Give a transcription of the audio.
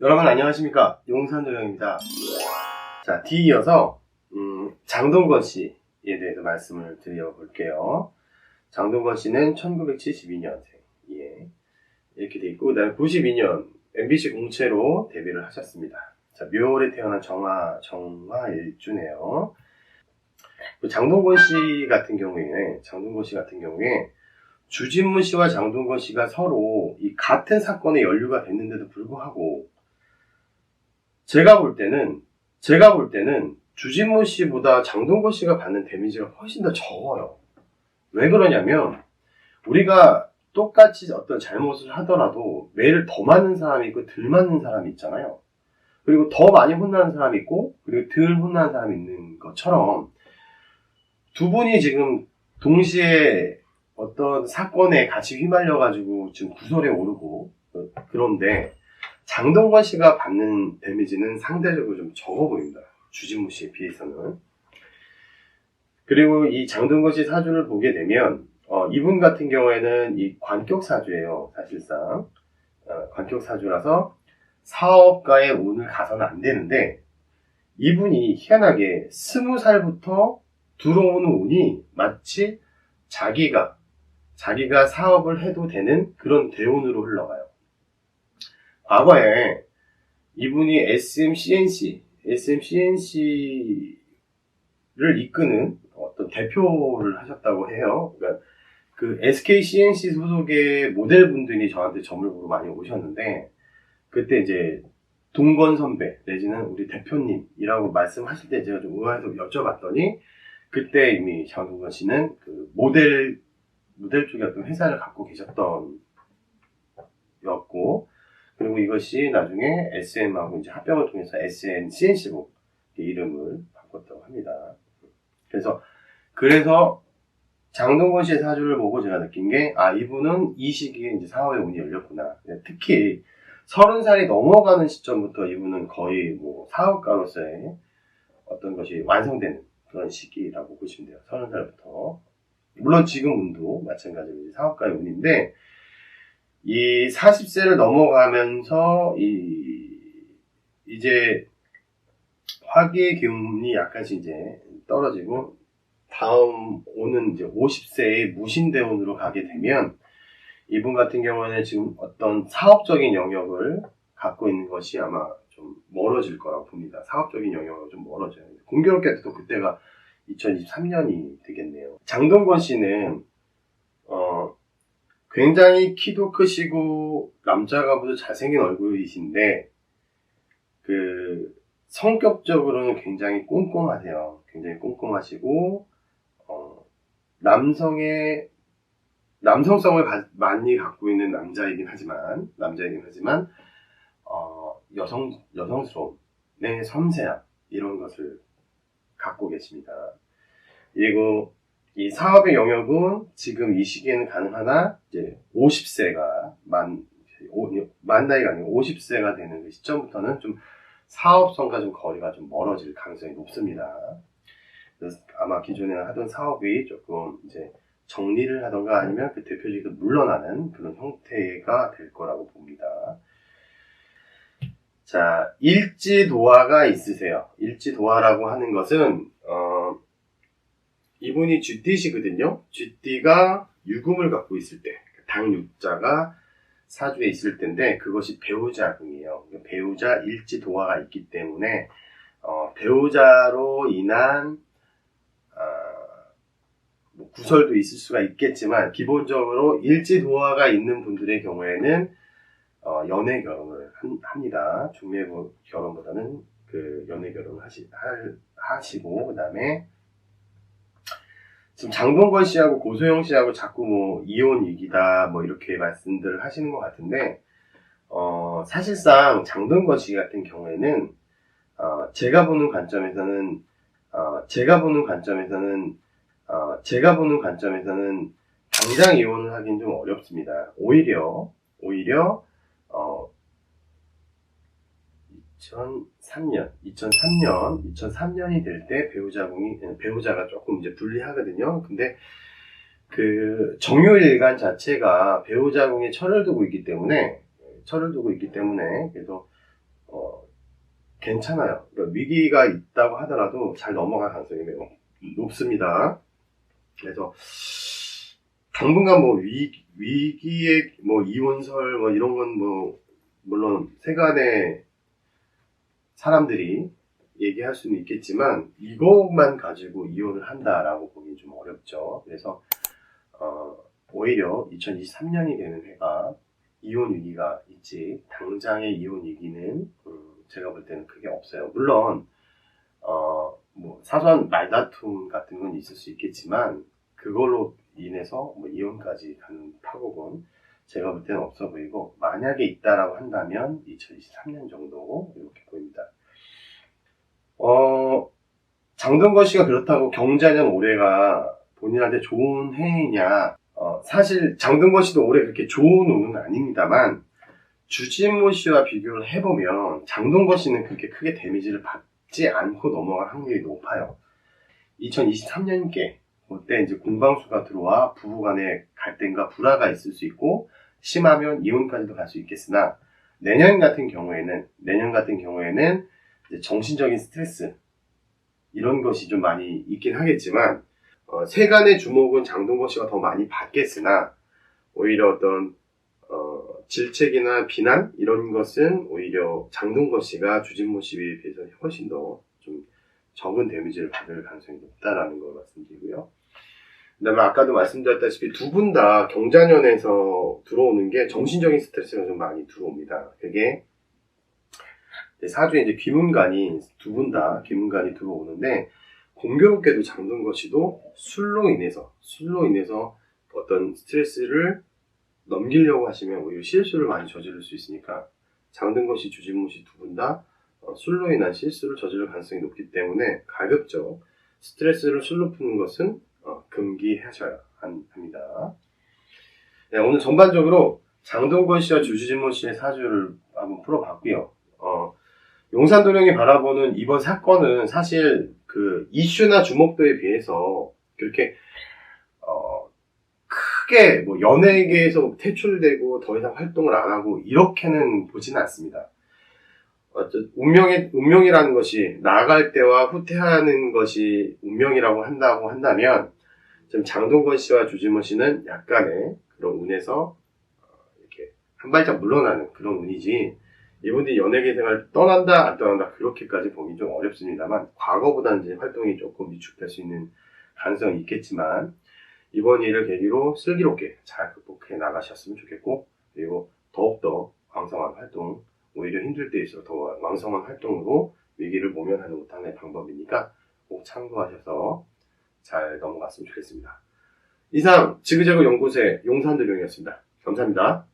여러분 안녕하십니까, 용산도령입니다. 자, 뒤이어서 장동건 씨에 대해서 말씀을 드려볼게요. 장동건 씨는 1972년생, 예, 이렇게 돼 있고, 그다음에 92년 MBC 공채로 데뷔를 하셨습니다. 자, 묘월에 태어난 정화 일주네요. 장동건 씨 같은 경우에 주진무 씨와 장동건 씨가 서로 이 같은 사건에 연루가 됐는데도 불구하고 제가 볼 때는 주진무 씨보다 장동건 씨가 받는 데미지가 훨씬 더 적어요. 왜 그러냐면 우리가 똑같이 어떤 잘못을 하더라도 매를 더 맞는 사람이 있고 덜 맞는 사람이 있잖아요. 그리고 더 많이 혼나는 사람이 있고 그리고 덜 혼나는 사람이 있는 것처럼 두 분이 지금 동시에 어떤 사건에 같이 휘말려가지고 지금 구설에 오르고, 그런데 장동건 씨가 받는 데미지는 상대적으로 좀 적어 보입니다. 주진무 씨에 비해서는. 그리고 이 장동건 씨 사주를 보게 되면 이분 같은 경우에는 이 관격 사주예요. 사실상 관격 사주라서 사업가의 운을 가서는 안 되는데, 이분이 희한하게 20살부터 들어오는 운이 마치 자기가 사업을 해도 되는 그런 대운으로 흘러가요. 과거에 이분이 SMCNC를 이끄는 어떤 대표를 하셨다고 해요. 그러니까 그 SKCNC 소속의 모델분들이 저한테 점을 많이 오셨는데, 그때 이제 동건 선배 내지는 우리 대표님이라고 말씀하실 때 제가 좀 의아해서 여쭤봤더니, 그때 이미 장동건 씨는 그 모델 쪽에 어떤 회사를 갖고 계셨던 였고, 그리고 이것이 나중에 SM하고 이제 합병을 통해서 SNCNC로 이름을 바꿨다고 합니다. 그래서 장동건 씨의 사주를 보고 제가 느낀 게, 이분은 이 시기에 이제 사업의 운이 열렸구나. 특히 30살이 넘어가는 시점부터 이분은 거의 뭐 사업가로서의 어떤 것이 완성되는 그런 시기라고 보시면 돼요. 30살부터. 물론 지금 운도 마찬가지로 사업가의 운인데, 이 40세를 넘어가면서 이제 화기의 기운이 약간씩 이제 떨어지고, 다음 오는 이제 50세의 무신대운으로 가게 되면, 이분 같은 경우에는 지금 어떤 사업적인 영역을 갖고 있는 것이 아마 좀 멀어질 거라고 봅니다. 사업적인 영역으로 좀 멀어져요. 공교롭게도 그때가 2023년이 되겠네요. 장동건 씨는 굉장히 키도 크시고 남자가 봐도 잘생긴 얼굴이신데, 그 성격적으로는 굉장히 꼼꼼하세요. 굉장히 꼼꼼하시고 남성성을 많이 갖고 있는 남자이긴 하지만 여성스러움의 섬세함, 이런 것을 갖고 계십니다. 그리고 이 사업의 영역은 지금 이 시기에는 가능하나 이제 50세가 만 나이가 아니고 50세가 되는 그 시점부터는 좀 사업성과 좀 거리가 좀 멀어질 가능성이 높습니다. 그래서 아마 기존에 하던 사업이 조금 이제 정리를 하던가 아니면 그 대표직에서 물러나는 그런 형태가 될 거라고 봅니다. 자, 일지도화가 있으세요. 일지도화라고 하는 것은 이분이 쥐띠시거든요. 쥐띠가 유금을 갖고 있을 때, 당육자가 사주에 있을 때인데, 그것이 배우자궁이에요. 배우자 일지도화가 있기 때문에 배우자로 인한 뭐 구설도 있을 수가 있겠지만, 기본적으로 일지도화가 있는 분들의 경우에는 연애 결혼을 합니다. 중매 결혼보다는 그 연애 결혼을 하시고, 그 다음에 지금 장동건 씨하고 고소영 씨하고 자꾸 뭐 이혼 위기다 뭐 이렇게 말씀들을 하시는 것 같은데, 사실상 장동건 씨 같은 경우에는 제가 보는 관점에서는 당장 이혼을 하긴 좀 어렵습니다. 오히려 2003년이 될 때 배우자가 조금 이제 불리하거든요. 근데 그 정유일간 자체가 배우자궁에 철을 두고 있기 때문에 그래서 괜찮아요. 그러니까 위기가 있다고 하더라도 잘 넘어갈 가능성이 매우 높습니다. 그래서 당분간 뭐 위기의 뭐 이혼설 뭐 이런 건 뭐 물론 세간의 사람들이 얘기할 수는 있겠지만 이것만 가지고 이혼을 한다라고 보기 좀 어렵죠. 그래서 오히려 2023년이 되는 해가 이혼 위기가 있지 당장의 이혼 위기는 제가 볼 때는 크게 없어요. 물론 뭐 사소한 말다툼 같은 건 있을 수 있겠지만 그걸로 인해서 뭐 이혼까지 가는 파국은 제가 볼 때는 없어 보이고, 만약에 있다라고 한다면 2023년 정도 이렇게 보입니다. 장동건 씨가 그렇다고 경자년 올해가 본인한테 좋은 해이냐? 사실 장동건 씨도 올해 그렇게 좋은 운은 아닙니다만 주진모 씨와 비교를 해보면 장동건 씨는 그렇게 크게 데미지를 받지 않고 넘어갈 확률이 높아요. 2023년께 그때 이제 공방수가 들어와 부부간의 갈등과 불화가 있을 수 있고 심하면 이혼까지도 갈 수 있겠으나 내년 같은 경우에는 이제 정신적인 스트레스 이런 것이 좀 많이 있긴 하겠지만 세간의 주목은 장동건 씨가 더 많이 받겠으나 오히려 어떤 질책이나 비난 이런 것은 오히려 장동건 씨가 주진모 씨에 비해서 훨씬 더 좀 적은 데미지를 받을 가능성이 높다라는 걸 말씀드리고요. 그다음에 아까도 말씀드렸다시피 두 분 다 경자년에서 들어오는 게 정신적인 스트레스가 좀 많이 들어옵니다. 그게 사주에 이제 귀문간이 두 분 다 귀문간이 들어오는데 공교롭게도 장동건 씨도 술로 인해서 어떤 스트레스를 넘기려고 하시면 오히려 실수를 많이 저지를 수 있으니까 장동건 씨, 주진모 씨 두 분 다 술로 인한 실수를 저지를 가능성이 높기 때문에 가급적 스트레스를 술로 푸는 것은 금기하셔야 합니다. 네, 오늘 전반적으로 장동건 씨와 주진모 씨의 사주를 한번 풀어봤고요. 용산도령이 바라보는 이번 사건은 사실 그 이슈나 주목도에 비해서 그렇게 크게 뭐 연예계에서 퇴출되고 더 이상 활동을 안 하고 이렇게는 보지는 않습니다. 운명이라는 것이 나아갈 때와 후퇴하는 것이 운명이라고 한다면 지금 장동건 씨와 주진모 씨는 약간의 그런 운에서 이렇게 한 발짝 물러나는 그런 운이지 이분들이 연예계 생활 떠난다 안 떠난다 그렇게까지 보기 좀 어렵습니다만 과거보다는 이제 활동이 조금 위축될 수 있는 가능성이 있겠지만 이번 일을 계기로 슬기롭게 잘 극복해 나가셨으면 좋겠고, 그리고 더욱더 왕성한 활동, 오히려 힘들 때 있어 더 왕성한 활동으로 위기를 모면하는 것도 하나의 방법이니까 꼭 참고하셔서 잘 넘어갔으면 좋겠습니다. 이상 지그재그 연구소의 용산도령이었습니다. 감사합니다.